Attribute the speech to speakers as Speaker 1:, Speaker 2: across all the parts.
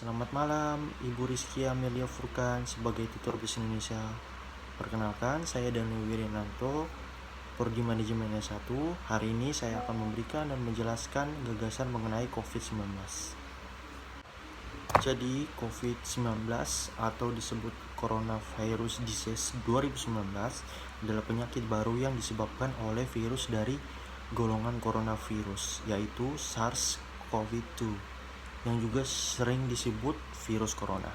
Speaker 1: Selamat malam, Ibu Rizky Amelia Furkan sebagai tutor bahasa Indonesia. Perkenalkan, saya Danu Wirinanto, Prodi Manajemen S1. Hari ini saya akan memberikan dan menjelaskan gagasan mengenai COVID-19. Jadi, COVID-19 atau disebut Coronavirus Disease 2019 adalah penyakit baru yang disebabkan oleh virus dari golongan coronavirus, yaitu SARS-CoV-2, yang juga sering disebut virus corona.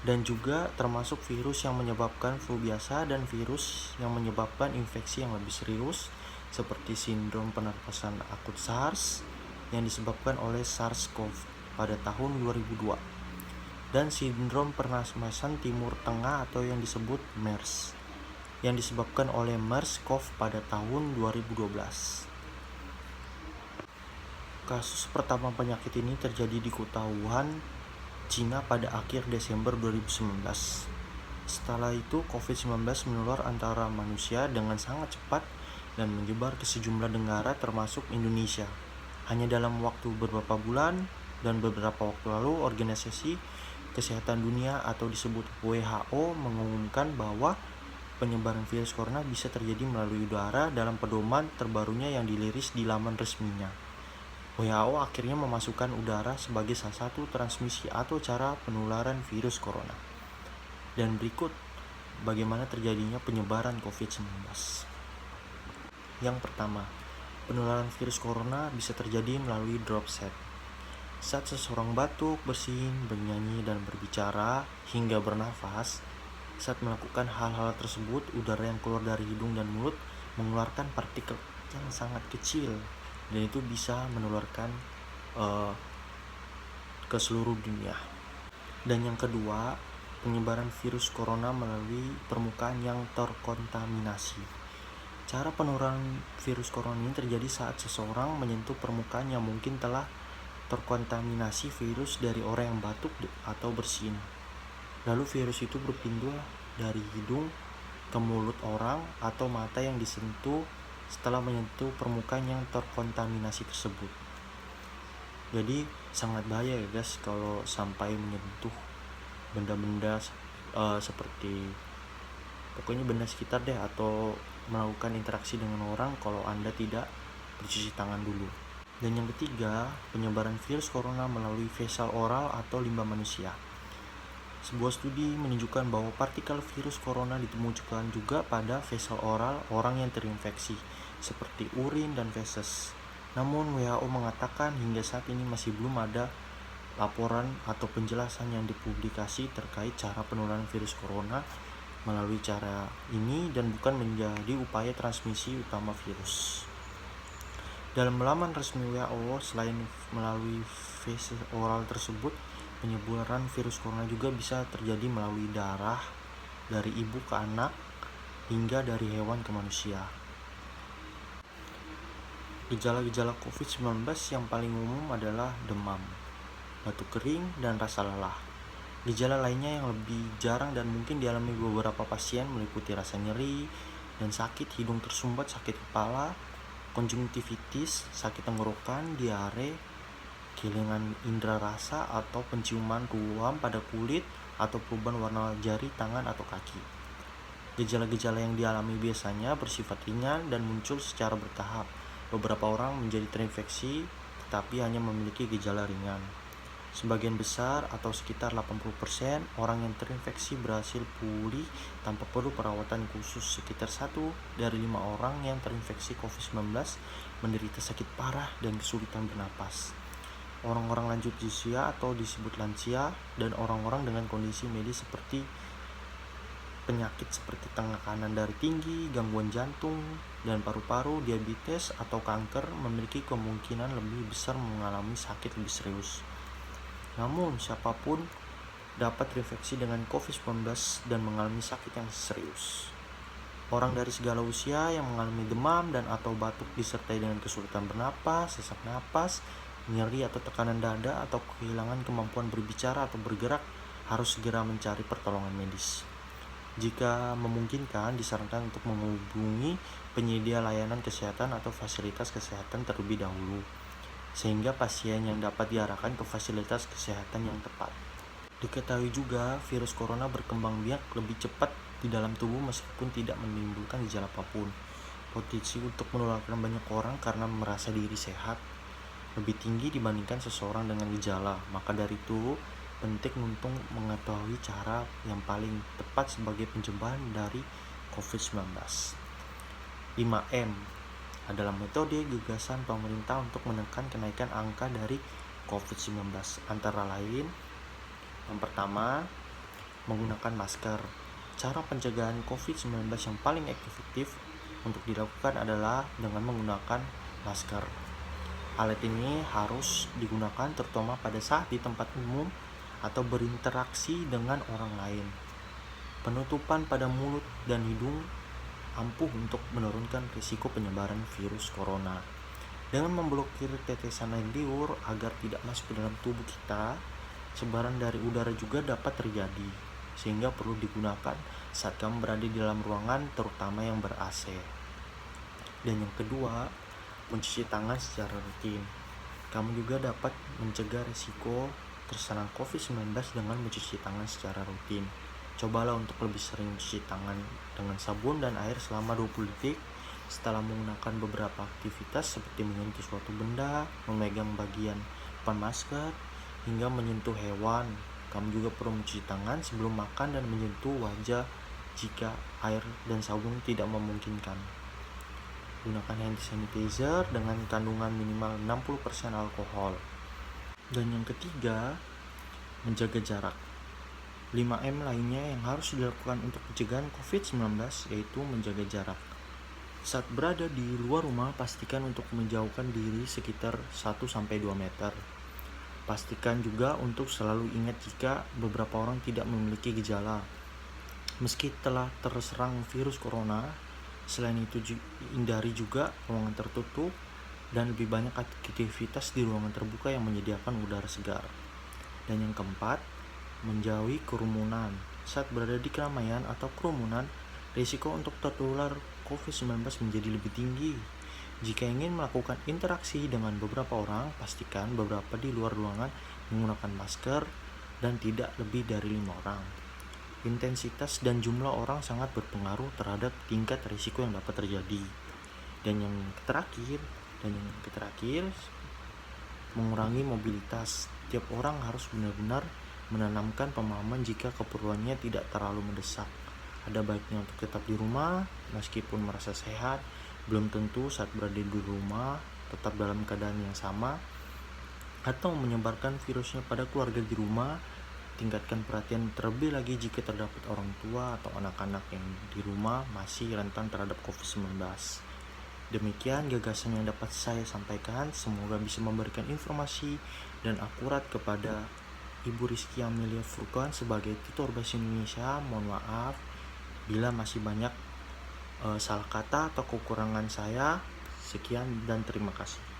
Speaker 1: Dan juga termasuk virus yang menyebabkan flu biasa dan virus yang menyebabkan infeksi yang lebih serius seperti sindrom pernapasan akut SARS yang disebabkan oleh SARS-CoV pada tahun 2002 dan sindrom pernapasan timur tengah atau yang disebut MERS yang disebabkan oleh MERS-CoV pada tahun 2012. Kasus pertama penyakit ini terjadi di kota Wuhan, Cina pada akhir Desember 2019. Setelah itu, COVID-19 menular antara manusia dengan sangat cepat dan menyebar ke sejumlah negara termasuk Indonesia. Hanya dalam waktu beberapa bulan dan beberapa waktu lalu, Organisasi Kesehatan Dunia atau disebut WHO mengumumkan bahwa penyebaran virus corona bisa terjadi melalui udara dalam pedoman terbarunya yang dirilis di laman resminya. WHO akhirnya memasukkan udara sebagai salah satu transmisi atau cara penularan virus corona. Dan berikut bagaimana terjadinya penyebaran COVID-19. Yang pertama, penularan virus corona bisa terjadi melalui droplet. Saat seseorang batuk, bersin, bernyanyi, dan berbicara hingga bernafas, saat melakukan hal-hal tersebut, udara yang keluar dari hidung dan mulut mengeluarkan partikel yang sangat kecil dan itu bisa menularkan ke seluruh dunia. Dan yang kedua, penyebaran virus corona melalui permukaan yang terkontaminasi. Cara penularan virus corona ini terjadi saat seseorang menyentuh permukaan yang mungkin telah terkontaminasi virus dari orang yang batuk atau bersin. Lalu virus itu berpindah dari hidung ke mulut orang atau mata yang disentuh setelah menyentuh permukaan yang terkontaminasi tersebut. Jadi sangat bahaya ya guys kalau sampai menyentuh benda-benda seperti pokoknya benda sekitar deh, atau melakukan interaksi dengan orang kalau Anda tidak bercuci tangan dulu. Dan yang ketiga, penyebaran virus corona melalui fesal oral atau limbah manusia. Sebuah studi menunjukkan bahwa partikel virus corona ditemukan juga pada fesal oral orang yang terinfeksi, seperti urin dan feses. Namun WHO mengatakan hingga saat ini masih belum ada laporan atau penjelasan yang dipublikasi terkait cara penularan virus corona melalui cara ini dan bukan menjadi upaya transmisi utama virus. Dalam laman resmi WHO, selain melalui feses oral tersebut, penyebaran virus corona juga bisa terjadi melalui darah dari ibu ke anak hingga dari hewan ke manusia. Gejala-gejala COVID-19 yang paling umum adalah demam, batuk kering, dan rasa lelah. Gejala lainnya yang lebih jarang dan mungkin dialami beberapa pasien meliputi rasa nyeri dan sakit hidung tersumbat, sakit kepala, konjungtivitis, sakit tenggorokan, diare, kehilangan indera rasa atau penciuman ruam pada kulit atau perubahan warna jari, tangan, atau kaki. Gejala-gejala yang dialami biasanya bersifat ringan dan muncul secara bertahap. Beberapa orang menjadi terinfeksi tetapi hanya memiliki gejala ringan. Sebagian besar atau sekitar 80% orang yang terinfeksi berhasil pulih tanpa perlu perawatan khusus. Sekitar 1 dari 5 orang yang terinfeksi COVID-19 menderita sakit parah dan kesulitan bernapas. Orang-orang lanjut usia atau disebut lansia dan orang-orang dengan kondisi medis seperti penyakit seperti tekanan darah tinggi, gangguan jantung dan paru-paru, diabetes atau kanker memiliki kemungkinan lebih besar mengalami sakit lebih serius. Namun siapapun dapat terinfeksi dengan COVID-19 dan mengalami sakit yang serius. Orang dari segala usia yang mengalami demam dan atau batuk disertai dengan kesulitan bernapas, sesak napas, nyeri atau tekanan dada atau kehilangan kemampuan berbicara atau bergerak harus segera mencari pertolongan medis. Jika memungkinkan, disarankan untuk menghubungi penyedia layanan kesehatan atau fasilitas kesehatan terlebih dahulu. sehingga pasien yang dapat diarahkan ke fasilitas kesehatan yang tepat. Diketahui juga virus corona berkembang biak lebih cepat di dalam tubuh meskipun tidak menimbulkan gejala apapun. Potensi untuk menularkan banyak orang karena merasa diri sehat lebih tinggi dibandingkan seseorang dengan gejala. Maka dari itu, penting untuk mengetahui cara yang paling tepat sebagai pencegahan dari COVID-19. 5M adalah metode gagasan pemerintah untuk menekan kenaikan angka dari COVID-19. Antara lain, yang pertama, menggunakan masker. Cara pencegahan COVID-19 yang paling efektif untuk dilakukan adalah dengan menggunakan masker. Alat ini harus digunakan terutama pada saat di tempat umum atau berinteraksi dengan orang lain. Penutupan pada mulut dan hidung ampuh untuk menurunkan risiko penyebaran virus corona. Dengan memblokir tetesan air liur agar tidak masuk ke dalam tubuh kita, sebaran dari udara juga dapat terjadi, sehingga perlu digunakan saat kamu berada di dalam ruangan, terutama yang ber-AC. Dan yang kedua, mencuci tangan secara rutin. Kamu juga dapat mencegah risiko terserang COVID-19 dengan mencuci tangan secara rutin. Cobalah untuk lebih sering mencuci tangan dengan sabun dan air selama 20 detik setelah menggunakan beberapa aktivitas seperti menyentuh suatu benda, memegang bagian depan masker, hingga menyentuh hewan. Kamu juga perlu mencuci tangan sebelum makan dan menyentuh wajah jika air dan sabun tidak memungkinkan. Gunakan hand sanitizer dengan kandungan minimal 60% alkohol. Dan yang ketiga, menjaga jarak. 5M lainnya yang harus dilakukan untuk pencegahan COVID-19 yaitu menjaga jarak. Saat berada di luar rumah, pastikan untuk menjauhkan diri sekitar 1-2 meter. Pastikan juga untuk selalu ingat jika beberapa orang tidak memiliki gejala. Meski telah terserang virus corona, selain itu hindari juga ruangan tertutup dan lebih banyak aktivitas di ruangan terbuka yang menyediakan udara segar. Dan yang keempat, menjauhi kerumunan. Saat berada di keramaian atau kerumunan, risiko untuk tertular COVID-19 menjadi lebih tinggi. Jika ingin melakukan interaksi dengan beberapa orang, pastikan beberapa di luar ruangan menggunakan masker dan tidak lebih dari 5 orang. Intensitas dan jumlah orang sangat berpengaruh terhadap tingkat risiko yang dapat terjadi. Dan yang terakhir, mengurangi mobilitas. Tiap orang harus benar-benar menanamkan pemahaman jika keperluannya tidak terlalu mendesak. Ada baiknya untuk tetap di rumah meskipun merasa sehat. Belum tentu saat berada di rumah tetap dalam keadaan yang sama atau menyebarkan virusnya pada keluarga di rumah. Tingkatkan perhatian terlebih lagi jika terdapat orang tua atau anak-anak yang di rumah masih rentan terhadap COVID-19. Demikian gagasan yang dapat saya sampaikan. Semoga bisa memberikan informasi dan akurat kepada Ibu Rizky Amelia Furqan sebagai tutor bahasa Indonesia. Mohon maaf bila masih banyak salah kata atau kekurangan saya. Sekian dan terima kasih.